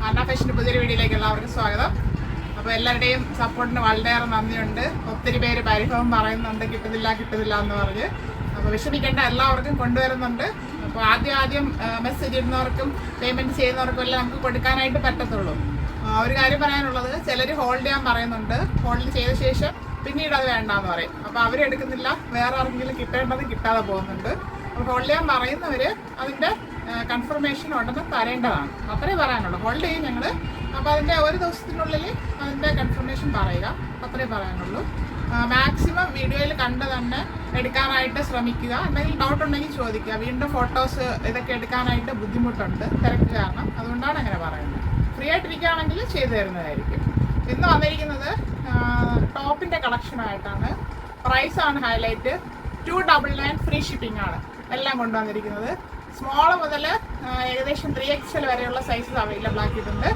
അന്ന ഫാഷൻ്റെ പുതിയൊരു വീഡിയോയിലേക്ക് എല്ലാവർക്കും സ്വാഗതം. അപ്പോൾ എല്ലാവരുടെയും സപ്പോർട്ടിന് വളരെയേറെ നന്ദിയുണ്ട്. ഒത്തിരി പേര് പരിഭവം പറയുന്നുണ്ട് കിട്ടുന്നില്ല എന്ന് പറഞ്ഞ്. അപ്പോൾ വിഷമിക്കേണ്ട, എല്ലാവർക്കും കൊണ്ടുവരുന്നുണ്ട്. അപ്പോൾ ആദ്യം മെസ്സേജ് ഇടുന്നവർക്കും പേയ്മെൻറ്റ് ചെയ്യുന്നവർക്കും എല്ലാം നമുക്ക് കൊടുക്കാനായിട്ട് പറ്റത്തുള്ളൂ. ഒരു കാര്യം പറയാനുള്ളത്, ചിലർ ഹോൾഡ് ചെയ്യാൻ പറയുന്നുണ്ട്. ഹോൾഡ് ചെയ്ത ശേഷം പിന്നീട് അത് വേണ്ടാന്ന് പറയും. അപ്പോൾ അവരെടുക്കുന്നില്ല, വേറെ ആർക്കെങ്കിലും കിട്ടേണ്ടത് കിട്ടാതെ പോകുന്നുണ്ട്. അപ്പോൾ ഹോൾഡ് ചെയ്യാൻ പറയുന്നവർ അതിൻ്റെ കൺഫർമേഷൻ ഉടനെ തരേണ്ടതാണ്. അത്രേ പറയാനുള്ളൂ. ഹോൾഡ് ചെയ്യും ഞങ്ങൾ. അപ്പോൾ അതിൻ്റെ ഒരു ദിവസത്തിനുള്ളിൽ അതിൻ്റെ കൺഫർമേഷൻ പറയുക, അത്രേ പറയാനുള്ളൂ. മാക്സിമം വീഡിയോയിൽ കണ്ട് തന്നെ എടുക്കാനായിട്ട് ശ്രമിക്കുക. എന്തെങ്കിലും ഡൗട്ട് ഉണ്ടെങ്കിൽ ചോദിക്കുക. വീണ്ടും ഫോട്ടോസ് ഇതൊക്കെ എടുക്കാനായിട്ട് ബുദ്ധിമുട്ടുണ്ട്, തിരക്ക് കാരണം. അതുകൊണ്ടാണ് അങ്ങനെ പറയുന്നത്. ഫ്രീ ആയിട്ടിരിക്കുകയാണെങ്കിൽ ചെയ്തു തരുന്നതായിരിക്കും. ഇന്ന് വന്നിരിക്കുന്നത് ടോപ്പിൻ്റെ കളക്ഷനായിട്ടാണ്. പ്രൈസാണ് ഹൈലൈറ്റ്. 299 ഫ്രീ ഷിപ്പിംഗ് ആണ് എല്ലാം കൊണ്ടുവന്നിരിക്കുന്നത്. സ്മോൾ മുതൽ ഏകദേശം 3XL വരെയുള്ള സൈസസ് അവൈലബിൾ ആക്കിയിട്ടുണ്ട്.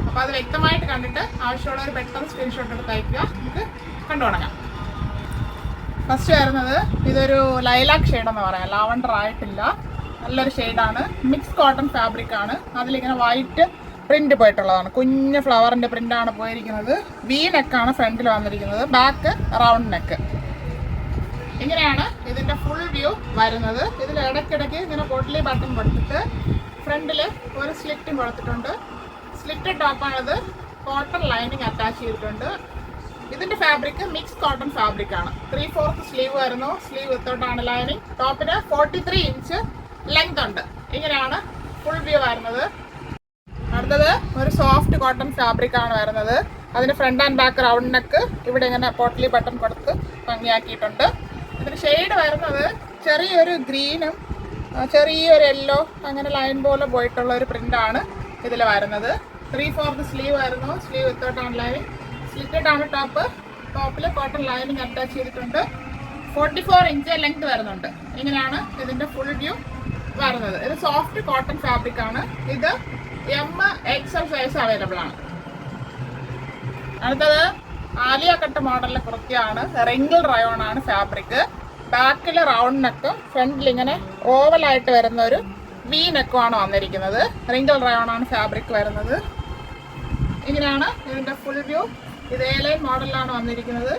അപ്പോൾ അത് വ്യക്തമായിട്ട് കണ്ടിട്ട് ആവശ്യമുള്ളവർ പെട്ടെന്ന് സ്ക്രീൻഷോട്ട് എടുത്ത് അയക്കുക. നമുക്ക് കണ്ടു തുടങ്ങാം. ഫസ്റ്റ് വരുന്നത് ഇതൊരു ലൈലാക്ക് ഷെയ്ഡെന്ന് പറയാം. ലാവണ്ടർ ആയിട്ടില്ല, നല്ലൊരു ഷെയ്ഡാണ്. മിക്സ് കോട്ടൺ ഫാബ്രിക് ആണ്. അതിലിങ്ങനെ വൈറ്റ് പ്രിന്റ് പോയിട്ടുള്ളതാണ്. കുഞ്ഞ് ഫ്ലവറിൻ്റെ പ്രിൻ്റാണ് പോയിരിക്കുന്നത്. വി നെക്കാണ് ഫ്രണ്ടിൽ വന്നിരിക്കുന്നത്. Back round neck. ഇങ്ങനെയാണ് ഇതിൻ്റെ ഫുൾ വ്യൂ വരുന്നത്. ഇതിൽ ഇടയ്ക്കിടയ്ക്ക് ഇങ്ങനെ പോട്ട്ലി ബട്ടൺ കൊടുത്തിട്ട് ഫ്രണ്ടിൽ ഒരു സ്ലിറ്റും കൊടുത്തിട്ടുണ്ട്. സ്ലിറ്റ് ടോപ്പാണിത്. കോട്ടൺ ലൈനിങ് അറ്റാച്ച് ചെയ്തിട്ടുണ്ട്. ഇതിൻ്റെ ഫാബ്രിക് മിക്സ് കോട്ടൺ ഫാബ്രിക് ആണ്. 3/4 സ്ലീവ് വരുന്നു. സ്ലീവ് വിത്തോട്ടാണ് ലൈനിങ്. ടോപ്പിന് 43 ഇഞ്ച് ലെങ്ത് ഉണ്ട്. ഇങ്ങനെയാണ് ഫുൾ വ്യൂ വരുന്നത്. അടുത്തത് ഒരു സോഫ്റ്റ് കോട്ടൺ ഫാബ്രിക് ആണ് വരുന്നത്. അതിന് front and back round neck. ഇവിടെ ഇങ്ങനെ പോട്ട്ലി ബട്ടൺ കൊടുത്ത് ഭംഗിയാക്കിയിട്ടുണ്ട്. ഇതിന് ഷെയ്ഡ് വരുന്നത് ചെറിയൊരു ഗ്രീനും ചെറിയൊരു യെല്ലോ, അങ്ങനെ ലൈൻ പോലെ പോയിട്ടുള്ള ഒരു പ്രിൻ്റാണ് ഇതിൽ വരുന്നത്. 3/4 സ്ലീവ് വരുന്നു. സ്ലീവ് വിത്തോട്ടാണ് ലൈനിങ്. സ്ലിറ്റഡ് ആണ് ടോപ്പ്. ടോപ്പിൽ കോട്ടൺ ലൈനിങ് അറ്റാച്ച് ചെയ്തിട്ടുണ്ട്. 44 ഇഞ്ച് ലെങ്ത് വരുന്നുണ്ട്. ഇങ്ങനെയാണ് ഇതിൻ്റെ ഫുൾ വ്യൂ വരുന്നത്. ഇത് സോഫ്റ്റ് കോട്ടൺ ഫാബ്രിക് ആണ്. ഇത് MXL സൈസ് അവൈലബിൾ ആണ്. അടുത്തത് ആലിയ കട്ട് മോഡലിലെ കുർത്തിയാണ്. റിംഗിൾ റയോൺ ആണ് ഫാബ്രിക്. ബാക്കിൽ റൗണ്ട് നെക്കും ഫ്രണ്ടിൽ ഇങ്ങനെ ഓവലായിട്ട് വരുന്ന ഒരു വി നെക്കുമാണ് വന്നിരിക്കുന്നത്. റിംഗിൾ റയോൺ ആണ് ഫാബ്രിക് വരുന്നത്. ഇങ്ങനെയാണ് ഇതിൻ്റെ ഫുൾ വ്യൂ. ഇത് A-ലൈൻ മോഡലിലാണ് വന്നിരിക്കുന്നത്.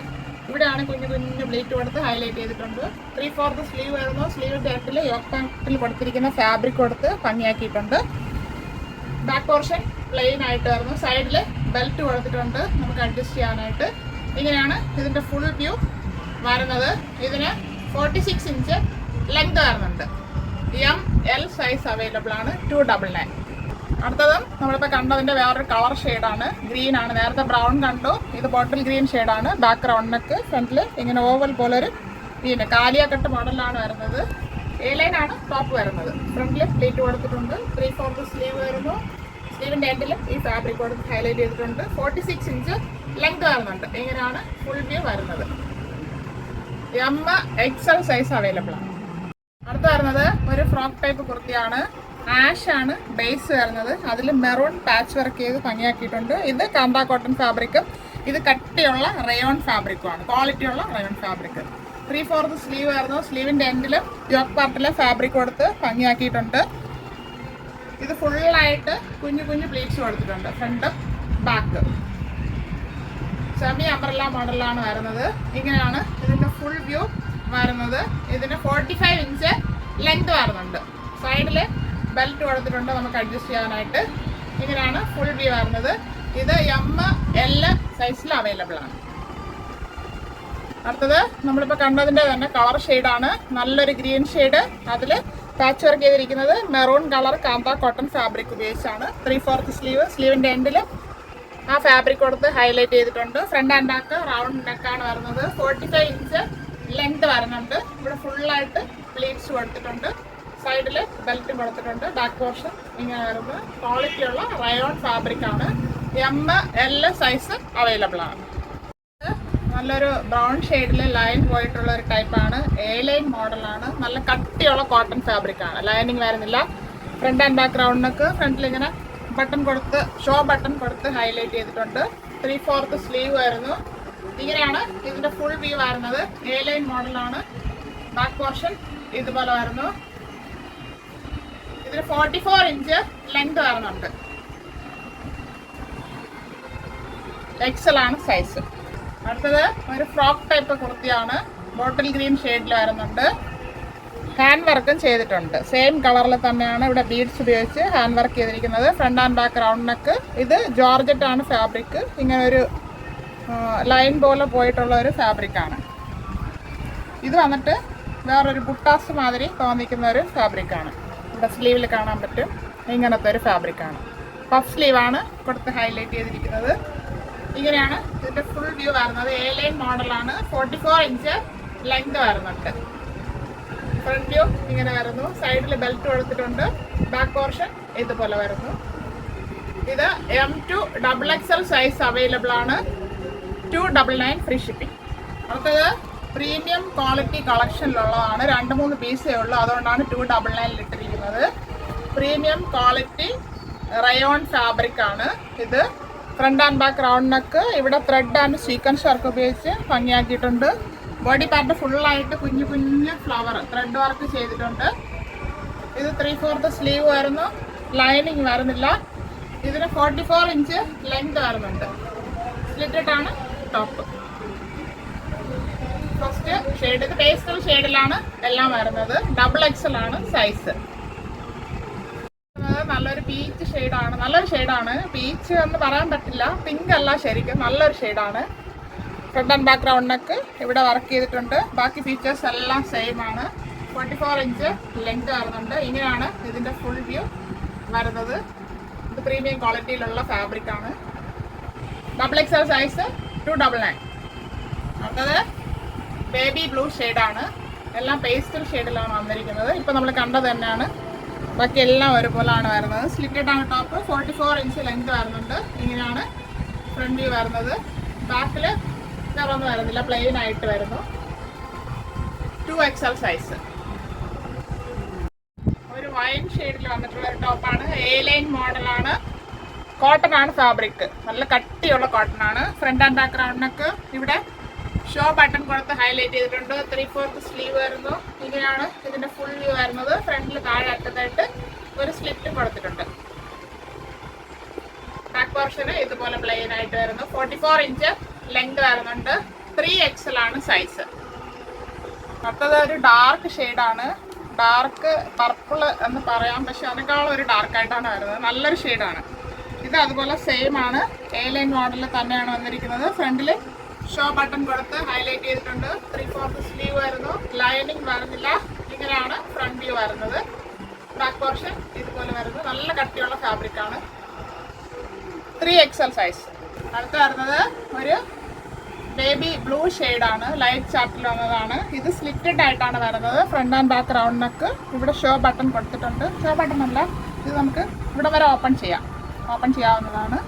ഇവിടെയാണ് കുഞ്ഞു കുഞ്ഞു പ്ലേറ്റ് കൊടുത്ത് ഹൈലൈറ്റ് ചെയ്തിട്ടുണ്ട്. 3/4 സ്ലീവ് വരുന്നു. സ്ലീവിൻ്റെ എട്ടിൽ യോക്ക് പാൻറ്റിൽ കൊടുത്തിരിക്കുന്ന ഫാബ്രിക് കൊടുത്ത് ഭംഗിയാക്കിയിട്ടുണ്ട്. ബാക്ക് പോർഷൻ പ്ലെയിൻ ആയിട്ട് വരുന്നു. സൈഡിൽ ബെൽറ്റ് കൊടുത്തിട്ടുണ്ട് നമുക്ക് അഡ്ജസ്റ്റ് ചെയ്യാനായിട്ട്. ഇങ്ങനെയാണ് ഇതിൻ്റെ ഫുൾ വ്യൂ വരുന്നത്. ഇതിന് 46 ഇഞ്ച് ലെങ്ത് വരുന്നുണ്ട്. ML സൈസ് അവൈലബിൾ ആണ്. 299. അടുത്തതും നമ്മളിപ്പോൾ കണ്ടതിൻ്റെ വേറൊരു കളർ ഷെയ്ഡാണ്. ഗ്രീൻ ആണ്. നേരത്തെ ബ്രൗൺ കണ്ടു. ഇത് ബോട്ടിൽ ഗ്രീൻ ഷെയ്ഡാണ്. Back round neck. ഫ്രണ്ടിൽ ഇങ്ങനെ ഓവൽ പോലൊരു ഗ്രീൻ കാലിയ കട്ട് മോഡലിലാണ് വരുന്നത്. A-ലൈൻ ആണ് ടോപ്പ് വരുന്നത്. ഫ്രണ്ടിൽ പ്ലേറ്റ് കൊടുത്തിട്ടുണ്ട്. 3/4 സ്ലീവ് വരുന്നു. സ്ലീവിൻ്റെ എൻഡിൽ ഈ ഫാബ്രിക് കൊടുത്ത് ഹൈലൈറ്റ് ചെയ്തിട്ടുണ്ട്. 46 ഇഞ്ച് ലെങ്ത് വരുന്നുണ്ട്. ഇങ്ങനെയാണ് ഫുൾ വ്യൂ വരുന്നത്. MXL സൈസ് അവൈലബിൾ ആണ്. അടുത്ത് വരുന്നത് ഒരു ഫ്രോക്ക് ടൈപ്പ് കുർത്തിയാണ്. ആഷ് ആണ് ബേസ് വരുന്നത്. അതിൽ മെറൂൺ പാച്ച് വർക്ക് ചെയ്ത് ഭംഗിയാക്കിയിട്ടുണ്ട്. ഇത് കാന്ത കോട്ടൺ ഫാബ്രിക്കും ഇത് കട്ടിയുള്ള റയോൺ ഫാബ്രിക്കുമാണ്. ക്വാളിറ്റിയുള്ള റയോൺ ഫാബ്രിക്. 3/4 സ്ലീവ് വരുന്നു. സ്ലീവിൻ്റെ എൻഡിൽ യോക്ക് പാർട്ടിലെ ഫാബ്രിക് കൊടുത്ത് ഭംഗിയാക്കിയിട്ടുണ്ട്. ഇത് ഫുള്ളായിട്ട് കുഞ്ഞു കുഞ്ഞു പ്ലീറ്റ്സ് കൊടുത്തിട്ടുണ്ട്. ഫ്രണ്ട് ബാക്ക് സെമി അംബ്രല്ല മോഡലാണ് വരുന്നത്. ഇങ്ങനെയാണ് ഇതിൻ്റെ ഫുൾ വ്യൂ വരുന്നത്. ഇതിന് 45 ഇഞ്ച് ലെങ്ത് വരുന്നുണ്ട്. സൈഡിൽ ബെൽറ്റ് കൊടുത്തിട്ടുണ്ട് നമുക്ക് അഡ്ജസ്റ്റ് ചെയ്യാനായിട്ട്. ഇങ്ങനെയാണ് ഫുൾ വ്യൂ വരുന്നത്. ഇത് ML സൈസിൽ അവൈലബിൾ ആണ്. അടുത്തത് നമ്മളിപ്പോൾ കണ്ടതിൻ്റെ തന്നെ കളർ ഷെയ്ഡാണ്. നല്ലൊരു ഗ്രീൻ ഷെയ്ഡ്. അതിൽ പാച്ച് വർക്ക് ചെയ്തിരിക്കുന്നത് മെറൂൺ കളർ കാന്ത കോട്ടൺ ഫാബ്രിക് ഉപയോഗിച്ചാണ്. 3/4 സ്ലീവ്. സ്ലീവിൻ്റെ എൻഡിൽ ആ ഫാബ്രിക് കൊടുത്ത് ഹൈലൈറ്റ് ചെയ്തിട്ടുണ്ട്. ഫ്രണ്ട് ആൻഡ് ബാക്ക് റൗണ്ട് നെക്കാണ് വരുന്നത്. 45 ഇഞ്ച് ലെങ്ത് വരുന്നുണ്ട്. ഇവിടെ ഫുള്ളായിട്ട് പ്ലീറ്റ്സ് കൊടുത്തിട്ടുണ്ട്. സൈഡിൽ ബെൽറ്റും കൊടുത്തിട്ടുണ്ട്. ബാക്ക് പോർഷൻ ഇങ്ങനെ വരുന്നത്. ക്വാളിറ്റിയുള്ള റയോൺ ഫാബ്രിക് ആണ്. ML സൈസ് അവൈലബിൾ ആണ്. നല്ലൊരു ബ്രൗൺ ഷെയ്ഡിൽ ലൈൻ പോയിട്ടുള്ള ഒരു ടൈപ്പാണ്. A-ലൈൻ മോഡലാണ്. നല്ല കട്ടിയുള്ള കോട്ടൺ ഫാബ്രിക് ആണ്. ലൈനിങ് വരുന്നില്ല. Front and back round neck. ഫ്രണ്ടിൽ ഇങ്ങനെ ബട്ടൺ കൊടുത്ത് ഷോ ബട്ടൺ കൊടുത്ത് ഹൈലൈറ്റ് ചെയ്തിട്ടുണ്ട്. 3/4 സ്ലീവ് വരുന്നു. ഇങ്ങനെയാണ് ഇതിൻ്റെ ഫുൾ വ്യൂ വരുന്നത്. A-ലൈൻ മോഡലാണ്. ബാക്ക് പോർഷൻ ഇതുപോലെ വരുന്നു. ഇതിന് 44 ഇഞ്ച് ലെങ്ത് വരുന്നുണ്ട്. എക്സൽ ആണ് സൈസ്. അടുത്തത് ഒരു ഫ്രോക്ക് ടൈപ്പ് കുർത്തിയാണ്. ബോട്ടിൽ ഗ്രീൻ ഷെയ്ഡിൽ വരുന്നുണ്ട്. ഹാൻഡ് വർക്കും ചെയ്തിട്ടുണ്ട്. സെയിം കളറിൽ തന്നെയാണ് ഇവിടെ ബീഡ്സ് ഉപയോഗിച്ച് ഹാൻഡ് വർക്ക് ചെയ്തിരിക്കുന്നത്. Front and back round neck. ഇത് ജോർജറ്റ് ആണ് ഫാബ്രിക്. ഇങ്ങനെ ഒരു ലൈൻ പോലെ പോയിട്ടുള്ള ഒരു ഫാബ്രിക്കാണ്. ഇത് വന്നിട്ട് വേറൊരു ബുട്ടാസ് മാതിരി തോന്നിക്കുന്ന ഒരു ഫാബ്രിക്കാണ്. ഇവിടെ സ്ലീവിൽ കാണാൻ പറ്റും. ഇങ്ങനത്തെ ഒരു ഫാബ്രിക്കാണ്. പഫ് സ്ലീവാണ് കൊടുത്ത് ഹൈലൈറ്റ് ചെയ്തിരിക്കുന്നത്. ഇങ്ങനെയാണ് ഇതിൻ്റെ ഫുൾ വ്യൂ വരുന്നത്. എ ലൈൻ മോഡലാണ്. 44 ഇഞ്ച് ലെങ്ത് വരുന്നുണ്ട്. ഫ്രണ്ട് വ്യൂ ഇങ്ങനെ വരുന്നു. സൈഡിൽ ബെൽറ്റ് കൊടുത്തിട്ടുണ്ട്. ബാക്ക് പോർഷൻ ഇതുപോലെ വരുന്നു. ഇത് M2 XXL സൈസ് അവൈലബിൾ ആണ്. 299 ഫ്രീ ഷിപ്പിംഗ്. അടുത്തത് പ്രീമിയം ക്വാളിറ്റി കളക്ഷനിലുള്ളതാണ്. 2-3 പീസേ ഉള്ളൂ. അതുകൊണ്ടാണ് 299 ഇട്ടിരിക്കുന്നത്. പ്രീമിയം ക്വാളിറ്റി റയോൺ ഫാബ്രിക് ആണ് ഇത്. Front and back round neck. ഇവിടെ ത്രെഡ് ആൻഡ് സീക്വൻസ് വർക്ക് ഉപയോഗിച്ച് ഭംഗിയാക്കിയിട്ടുണ്ട്. ബോഡി പാർട്ട് ഫുള്ളായിട്ട് കുഞ്ഞു കുഞ്ഞു ഫ്ലവർ ത്രെഡ് വർക്ക് ചെയ്തിട്ടുണ്ട്. ഇത് 3/4 സ്ലീവ് വരുന്നു. ലൈനിങ് വരുന്നില്ല. ഇതിന് 44 ഇഞ്ച് ലെങ്ത് വരുന്നുണ്ട്. സ്ലിറ്റഡ് ആണ് ടോപ്പ്. ഫസ്റ്റ് ഷെയ്ഡ് ഇത് പേസ്റ്റൽ ഷെയ്ഡിലാണ് എല്ലാം വരുന്നത്. XXL ആണ് സൈസ്. നല്ലൊരു പീച്ച് ഷെയ്ഡാണ്. നല്ലൊരു ഷെയ്ഡാണ്. പീച്ച് എന്ന് പറയാൻ പറ്റില്ല. പിങ്ക് അല്ല, ശരിക്കും നല്ലൊരു ഷെയ്ഡാണ്. Front and back round neck ഇവിടെ വർക്ക് ചെയ്തിട്ടുണ്ട്. ബാക്കി ഫീച്ചേഴ്സ് എല്ലാം സെയിം ആണ്. 44 ഇഞ്ച് ലെങ്ത് വരുന്നുണ്ട്. ഇങ്ങനെയാണ് ഇതിൻ്റെ ഫുൾ വ്യൂ വരുന്നത്. ഇത് പ്രീമിയം ക്വാളിറ്റിയിലുള്ള ഫാബ്രിക് ആണ്. XXL size 299. അടുത്തത് ബേബി ബ്ലൂ ഷെയ്ഡാണ്. എല്ലാം പേസ്റ്റൽ ഷെയ്ഡിലാണ് വന്നിരിക്കുന്നത്. ഇപ്പം നമ്മൾ കണ്ടത് തന്നെയാണ്. ബാക്കി എല്ലാം ഒരുപോലെയാണ് വരുന്നത്. സ്ലിറ്റഡ് ആണ് ടോപ്പ്. 44 ഇഞ്ച് ലെങ്ത് വരുന്നുണ്ട്. ഇങ്ങനെയാണ് ഫ്രണ്ട് വ്യൂ വരുന്നത്. ബാക്കിൽ ഇതൊന്നും വരുന്നില്ല, പ്ലെയിൻ ആയിട്ട് വരുന്നു. 2XL size. ഒരു വൈൻ ഷെയ്ഡിൽ വന്നിട്ടുള്ള ഒരു ടോപ്പാണ്. എ ലൈൻ മോഡലാണ്. കോട്ടൺ ആണ് ഫാബ്രിക്. നല്ല കട്ടിയുള്ള കോട്ടൺ ആണ്. Front and back round neck. ഇവിടെ ഷോ ബട്ടൺ കൊടുത്ത് ഹൈലൈറ്റ് ചെയ്തിട്ടുണ്ട്. 3/4 സ്ലീവ് വരുന്നു. ഇങ്ങനെയാണ് ഇതിന്റെ ഫുൾ വ്യൂ വരുന്നത്. ഫ്രണ്ടിൽ താഴെ അറ്റത്തായിട്ട് ഒരു സ്ലിറ്റ് കൊടുത്തിട്ടുണ്ട്. ബാക്ക് പോർഷന് ഇതുപോലെ പ്ലെയിൻ ആയിട്ട് വരുന്നു. 44 ഇഞ്ച് ലെങ്ത് വരുന്നുണ്ട്. 3XL ആണ് സൈസ്. അടുത്തത് ഒരു ഡാർക്ക് ഷെയ്ഡാണ്. ഡാർക്ക് പർപ്പിൾ എന്ന് പറയാം, പക്ഷെ അതിനേക്കാളും ഒരു ഡാർക്കായിട്ടാണ് വരുന്നത്. നല്ലൊരു ഷെയ്ഡാണ് ഇത്. അതുപോലെ സെയിം ആണ്. എ ലൈൻ മോഡലിൽ തന്നെയാണ് വന്നിരിക്കുന്നത്. ഫ്രണ്ടിൽ ഷോ ബട്ടൺ കൊടുത്ത് ഹൈലൈറ്റ് ചെയ്തിട്ടുണ്ട്. 3/4 സ്ലീവ് വരുന്നു. ലൈനിങ് വരുന്നില്ല. ഇങ്ങനെയാണ് ഫ്രണ്ട് വ്യൂ വരുന്നത്. ബാക്ക് പോർഷൻ ഇതുപോലെ വരുന്നു. നല്ല കട്ടിയുള്ള ഫാബ്രിക്കാണ്. 3XL size. അടുത്ത് വരുന്നത് ഒരു ബേബി ബ്ലൂ ഷെയ്ഡാണ്. ലൈറ്റ് ചാർട്ടിൽ വന്നതാണ്. ഇത് സ്ലിറ്റഡ് ആയിട്ടാണ് വരുന്നത്. Front and back round neck. ഇവിടെ ഷോ ബട്ടൺ കൊടുത്തിട്ടുണ്ട്. ഷോ ബട്ടൺ അല്ല, ഇത് നമുക്ക് ഇവിടെ വരെ ഓപ്പൺ ചെയ്യാവുന്നതാണ്.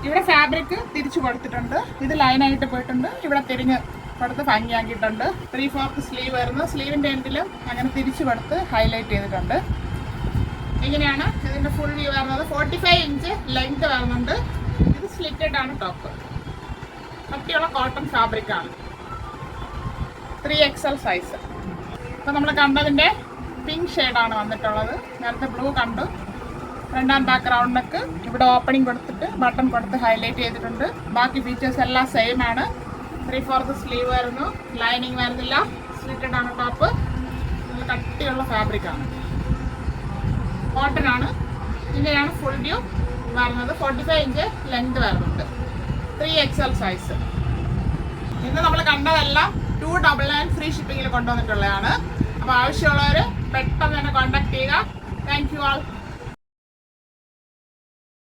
ഇവിടെ ഫാബ്രിക് തിരിച്ചു കൊടുത്തിട്ടുണ്ട്. ഇത് ലൈനായിട്ട് പോയിട്ടുണ്ട്. ഇവിടെ തിരിഞ്ഞ് കൊടുത്ത് ഭംഗിയാക്കിയിട്ടുണ്ട്. 3/4 സ്ലീവ് വരുന്നു. സ്ലീവിൻ്റെ എൻഡിലും അങ്ങനെ തിരിച്ചു കൊടുത്ത് ഹൈലൈറ്റ് ചെയ്തിട്ടുണ്ട്. ഇങ്ങനെയാണ് ഇതിൻ്റെ ഫുൾ വ്യൂ വരുന്നത്. 45 ഇഞ്ച് ലെങ്ത് വരുന്നുണ്ട്. ഇത് സ്ലിറ്റഡ് ആണ് ടോപ്പ്. കട്ടിയുള്ള കോട്ടൺ ഫാബ്രിക്കാണ്. 3XL size. ഇപ്പോൾ നമ്മൾ കണ്ടതിൻ്റെ പിങ്ക് ഷെയ്ഡാണ് വന്നിട്ടുള്ളത്. നേരത്തെ ബ്ലൂ കണ്ടു. Front and back round neck. ഇവിടെ ഓപ്പണിംഗ് കൊടുത്തിട്ട് ബട്ടൺ കൊടുത്ത് ഹൈലൈറ്റ് ചെയ്തിട്ടുണ്ട്. ബാക്കി ഫീച്ചേഴ്സ് എല്ലാം സെയിം ആണ്. 3/4 സ്ലീവ് വരുന്നു. ലൈനിങ് വരുന്നില്ല. സ്ലിറ്റഡ് ആണ് ടോപ്പ്. നല്ല കട്ടിയുള്ള ഫാബ്രിക്കാണ്. കോട്ടൺ ആണ്. ഇങ്ങനെയാണ് ഫുൾ വ്യൂ വരുന്നത്. 45 ഇഞ്ച് ലെങ്ത് വരുന്നുണ്ട്. 3XL size. ഇന്ന് നമ്മൾ കണ്ടതെല്ലാം 299 ഫ്രീ ഷിപ്പിങ്ങിൽ കൊണ്ടുവന്നിട്ടുള്ളതാണ്. അപ്പോൾ ആവശ്യമുള്ളവർ പെട്ടെന്ന് തന്നെ കോൺടാക്ട് ചെയ്യുക. Thank you all.